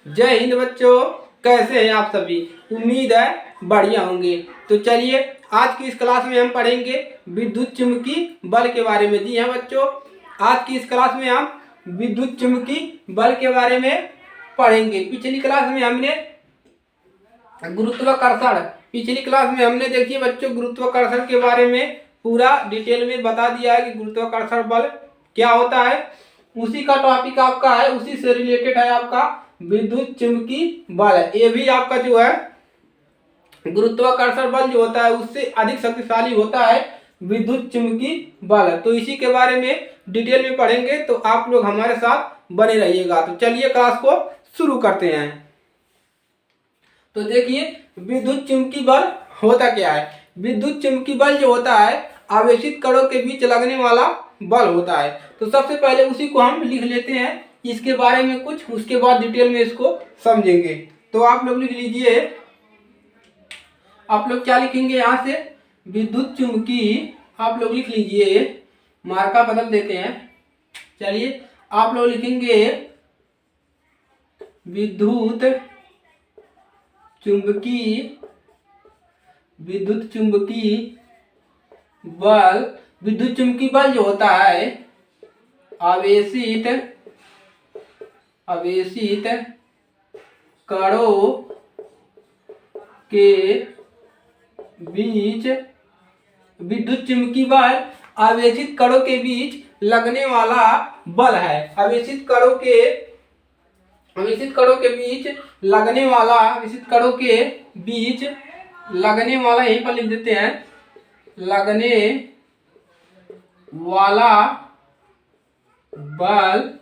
जय हिंद बच्चों, कैसे हैं आप सभी। उम्मीद है बढ़िया होंगे। तो चलिए आज की इस क्लास में हम पढ़ेंगे विद्युत चुम्बकी बल के बारे में। जी हाँ बच्चों, आज की इस क्लास में हम विद्युत चुम्बकी बल के बारे में पढ़ेंगे। पिछली क्लास में हमने गुरुत्वाकर्षण देखिए बच्चों, गुरुत्वाकर्षण के बारे में पूरा डिटेल में बता दिया है कि गुरुत्वाकर्षण बल क्या होता है। उसी का टॉपिक आपका है, उसी से रिलेटेड है आपका विद्युत चुम्बकी बल है। ये भी आपका जो है गुरुत्वाकर्षण बल जो होता है उससे अधिक शक्तिशाली होता है विद्युत चुम्बकी बल। तो इसी के बारे में डिटेल में पढ़ेंगे, तो आप लोग हमारे साथ बने रहिएगा। तो चलिए क्लास को शुरू करते हैं। तो देखिए विद्युत चुम्बकी बल होता क्या है। विद्युत चुम्बकी बल जो होता है आवेशित कणों के बीच लगने वाला बल होता है। तो सबसे पहले उसी को हम लिख लेते हैं, इसके बारे में कुछ, उसके बाद डिटेल में इसको समझेंगे। तो आप लोग लिख लीजिए, आप लोग क्या लिखेंगे यहाँ से, विद्युत चुम्बकी। आप लोग लिख लीजिए, मार्का बदल देते हैं। चलिए आप लोग लिखेंगे विद्युत चुम्बकी बल। विद्युत चुम्बकी बल जो होता है आवेशित कणों के बीच, विद्युत चुम्बकी बल आवेशित कणों के बीच लगने वाला बल है। आवेशित कणों के बीच लगने वाला यहीं पर लिख देते हैं, लगने वाला बल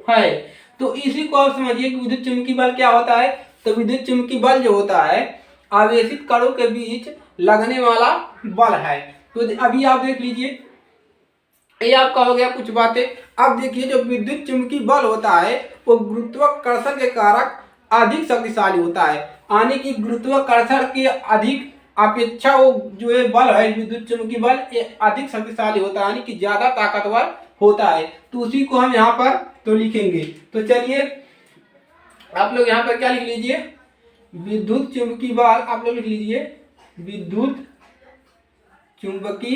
है। तो इसी को आप समझिए कि विद्युत चुम्बकी बल क्या होता है। तो विद्युत चुम्बकी बल जो होता है आवेशित कणों के बीच लगने वाला बल है। तो अभी आप देख लीजिए, ये आपका हो गया कुछ बातें। अब देखिए जो विद्युत चुम्बकी बल होता है वो गुरुत्वाकर्षण के कारक अधिक शक्तिशाली होता है, यानी कि गुरुत्वाकर्षण के अधिक अपेक्षा वो जो है बल है विद्युत चुम्बकी बल ये अधिक शक्तिशाली होता है, यानी कि ज्यादा ताकतवर होता है। तो उसी को हम यहाँ पर तो लिखेंगे। तो चलिए आप लोग यहाँ पर क्या लिख लीजिए, विद्युत चुम्बकी बल। आप लोग लिख लीजिए विद्युत चुम्बकी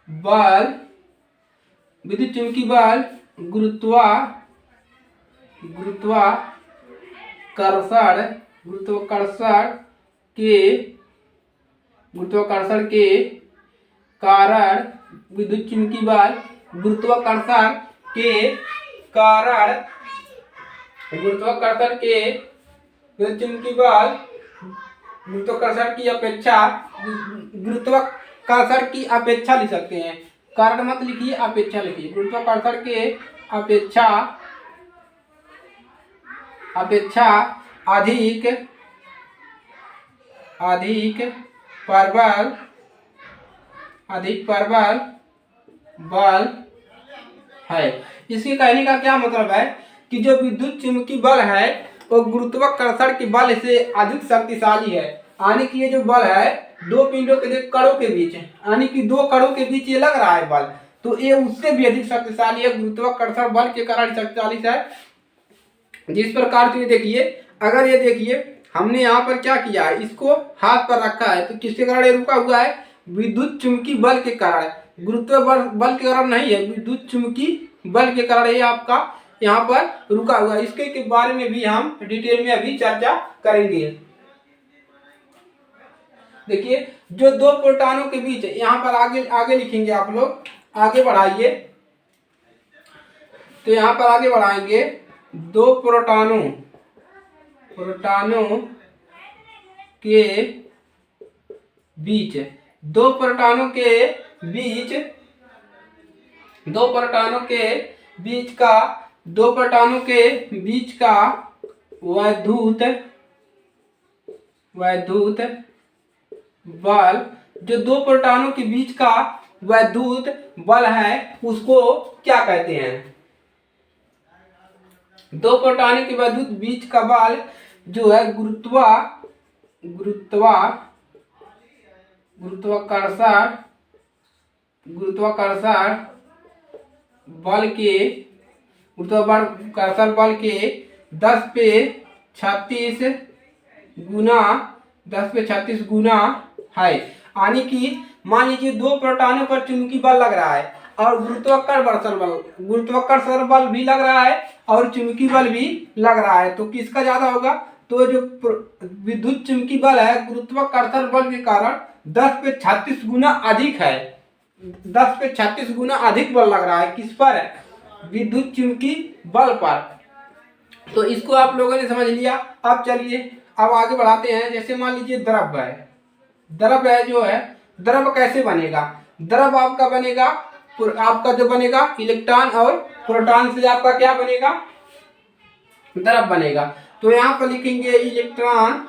बल गुरुत्वाकर्षण के कारण, विद्युत चुम्बकी बल गुरुत्वाकर्षण के कारण, विद्युत चुम्बकी बल गुरुत्वाकर्षण की अपेक्षा लिख सकते हैं। कारण मत लिखिए, अपेक्षा लिखिए। गुरुत्वाकर्षण के अपेक्षा अधिक प्रबल बल है। इसके कहने का क्या मतलब है कि जो विद्युत चुम्बकी बल है वो गुरुत्वाकर्षण के बल से अधिक शक्तिशाली है, यानी कि ये जो बल है दो पिंडों के कणों के बीच, यानी कि दो कणों के बीच ये लग रहा है बल, तो ये उससे भी अधिक शक्तिशाली है। गुरुत्वाकर्षण बल के कारण शक्तिशाली है। जिस प्रकार से देखिए, अगर ये देखिए हमने यहाँ पर क्या किया है, इसको हाथ पर रखा है, तो किसके कारण ये रुका हुआ है, विद्युत चुम्बकी बल के कारण। गुरुत्व बल के कारण नहीं है, विद्युत चुम्बकी बल के कारण ये आपका यहाँ पर रुका हुआ है। इसके के बारे में भी हम डिटेल में अभी चर्चा करेंगे। देखिए जो दो प्रोटॉनों के बीच, यहाँ पर आगे लिखेंगे, आप लोग आगे बढ़ाइए। तो यहाँ पर आगे बढ़ाएंगे, दो प्रोटॉनों के बीच, दो प्रोटॉनों के बीच का वैद्युत बल, जो दो प्रोटॉनों के बीच का वैद्युत बल है उसको क्या कहते हैं। दो प्रोटॉनों के वैद्युत बीच का बल जो है गुरुत्वाकर्षण बल के गुरुत्वाकर्षण बल के 10 पे 36 गुना 10 पे 36 गुना है। यानी कि मान लीजिए दो प्रोटॉनों पर चुंबकीय बल लग रहा है और गुरुत्वाकर्षण बल भी लग रहा है और चुंबकीय बल भी लग रहा है, तो किसका ज्यादा होगा? तो जो विद्युत चुंबकीय बल है गुरुत्वाकर्षण बल के कारण 10 पे 36 गुना अधिक है। 10 पे 36 गुना अधिक बल लग रहा है किस पर? विद्युत चुंबकीय बल पर। तो इसको आप लोगों ने समझ लिया। अब चलिए अब आगे बढ़ाते हैं। जैसे मान लीजिए द्रव है, द्रव है जो है, द्रव कैसे बनेगा? द्रव आपका बनेगा, आपका जो बनेगा इलेक्ट्रॉन और प्रोटॉन से आपका क्या बनेगा? द्रव बनेगा। तो यहाँ पर लिखेंगे इलेक्ट्रॉन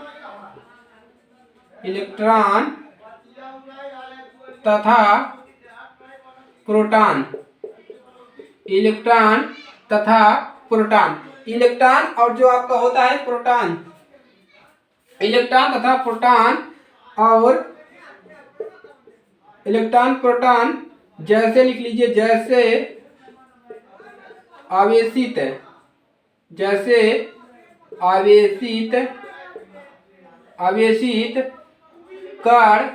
तथा प्रोटॉन, इलेक्ट्रॉन तथा प्रोटॉन। इलेक्ट्रॉन और जो आपका होता है प्रोटॉन, इलेक्ट्रॉन तथा प्रोटॉन और इलेक्ट्रॉन प्रोटॉन जैसे लिख लीजिए, जैसे आवेशित, जैसे आवेशित कण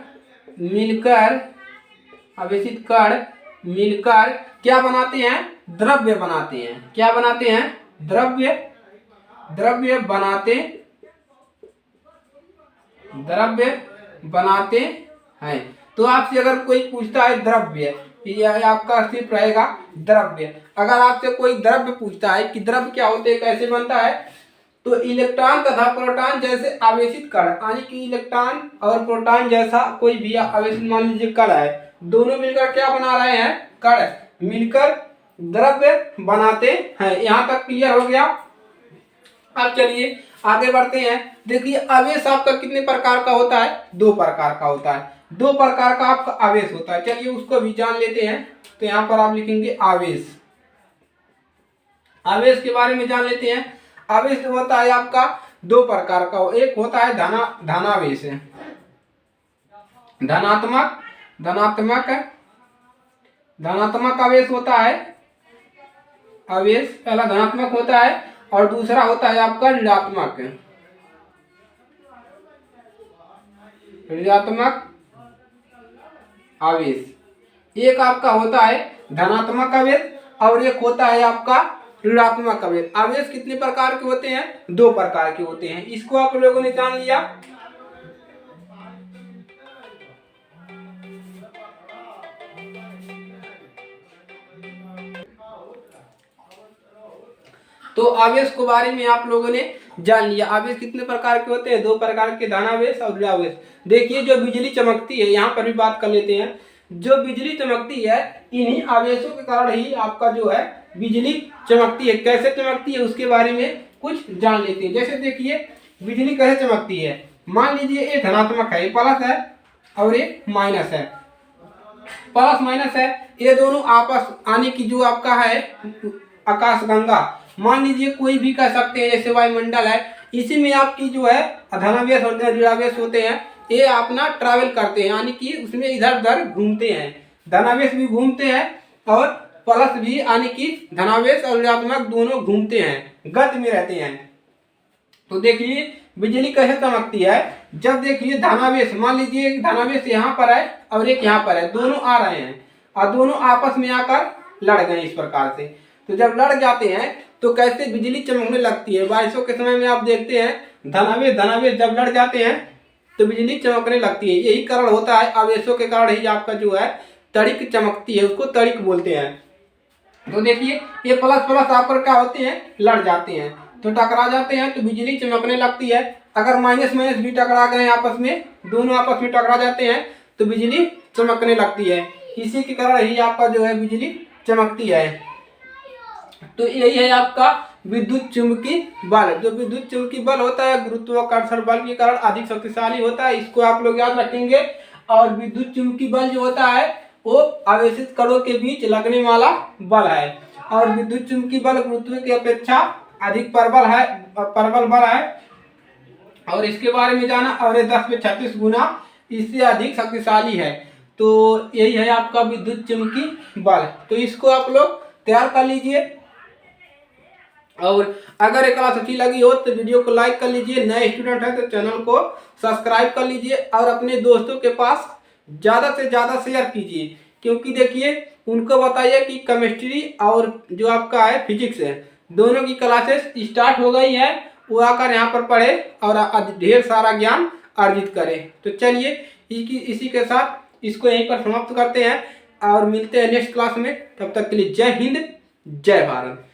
मिलकर, आवेशित कण मिलकर क्या बनाते हैं? द्रव्य बनाते हैं। क्या बनाते हैं? द्रव्य बनाते हैं। तो आपसे अगर कोई पूछता है द्रव्य, ये आपका सिर्फ रहेगा द्रव्य। अगर आपसे कोई द्रव्य पूछता है कि द्रव्य क्या होते हैं, कैसे बनता है, तो इलेक्ट्रॉन तथा प्रोटॉन जैसे आवेशित कण, यानी कि इलेक्ट्रॉन और प्रोटॉन जैसा कोई भी आवेशित मान लीजिए कण है, दोनों मिलकर क्या बना रहे हैं? कण मिलकर द्रव्य बनाते हैं। यहाँ तक क्लियर हो गया। अब चलिए आगे बढ़ते हैं। देखिए आवेश आपका कितने प्रकार का होता है? 2 प्रकार का होता है। 2 प्रकार का आपका आवेश होता है। चलिए उसको भी जान लेते हैं। तो यहाँ पर आप लिखेंगे आवेश, आवेश के बारे में जान लेते हैं। आवेश जो होता है आपका 2 प्रकार का, एक होता है धनावेश, धनात्मक आवेश होता है। आवेश पहला धनात्मक होता है और दूसरा होता है आपका ऋणात्मक आवेश। एक आपका होता है धनात्मक आवेश और एक होता है आपका ऋणात्मक आवेश। आवेश कितने प्रकार के होते हैं? 2 प्रकार के होते हैं। इसको आप लोगों ने जान लिया। तो आवेश के बारे में आप लोगों ने जान लिया। आवेश कितने प्रकार के होते हैं? 2 प्रकार के, धनावेश और ऋणावेश। देखिए जो बिजली चमकती है, यहाँ पर भी बात कर लेते हैं। जो बिजली चमकती है इन्हीं आवेशों के कारण ही आपका जो है बिजली चमकती है। कैसे चमकती है उसके बारे में कुछ जान लेते हैं। जैसे देखिए बिजली कैसे चमकती है। मान लीजिए ये धनात्मक है, ये प्लस है और ये माइनस है, प्लस माइनस है, ये दोनों आपस आने की जो आपका है आकाशगंगा, मान लीजिए कोई भी कह सकते हैं, जैसे वायुमंडल है, इसी में आपकी जो है धनावेश और ऋणावेश होते हैं। ये अपना ट्रैवल करते हैं, यानी कि उसमें इधर उधर घूमते हैं। धनावेश भी घूमते हैं और प्लस भी, यानी कि धनावेश और ऋणात्मक दोनों घूमते हैं, गति में रहते हैं। तो देखिए बिजली कैसे चमकती है। जब देखिए धनावेश, मान लीजिए एक धनावेश यहाँ पर है और एक यहाँ पर है, दोनों आ रहे हैं और दोनों आपस में आकर लड़ गए इस प्रकार से। तो जब लड़ जाते हैं तो कैसे बिजली चमकने लगती है। बारिशों के समय में आप देखते हैं धनावेश जब लड़ जाते हैं तो बिजली चमकने लगती है। यही कारण होता है, आवेशों के कारण ही आपका जो है तड़िक चमकती है, उसको तड़िक बोलते हैं। तो देखिए ये प्लस प्लस आकर क्या होते हैं? लड़ जाते हैं, तो टकरा जाते हैं तो बिजली चमकने लगती है। अगर माइनस माइनस भी टकरा गए आपस में, दोनों आपस में टकरा जाते हैं तो बिजली चमकने लगती है। इसी के कारण ही आपका जो है बिजली चमकती है। तो यही है आपका विद्युत चुंबकीय बल। जो विद्युत चुंबकीय बल होता है गुरुत्वाकर्षण बल के कारण अधिक शक्तिशाली होता है, इसको आप लोग याद रखेंगे। और विद्युत चुंबकीय बल जो होता है वो आवेशित कणों के बीच लगने वाला बल है। और विद्युत चुंबकीय बल गुरुत्व की अपेक्षा अधिक प्रबल बल है और इसके बारे में जाना, और ये 10 पे 36 गुना इससे अधिक शक्तिशाली है। तो यही है आपका विद्युत चुंबकीय बल। तो इसको आप लोग तैयार कर लीजिए। और अगर ये क्लास अच्छी लगी हो तो वीडियो को लाइक कर लीजिए, नए स्टूडेंट हैं तो चैनल को सब्सक्राइब कर लीजिए और अपने दोस्तों के पास ज़्यादा से ज़्यादा शेयर कीजिए, क्योंकि देखिए उनको बताइए कि केमिस्ट्री और जो आपका है फिजिक्स है, दोनों की क्लासेस स्टार्ट हो गई है, वो आकर यहाँ पर पढ़े और ढेर सारा ज्ञान अर्जित करें। तो चलिए इसी के साथ इसको यहीं पर समाप्त करते हैं और मिलते हैं नेक्स्ट क्लास में। तब तक के लिए जय हिंद, जय भारत।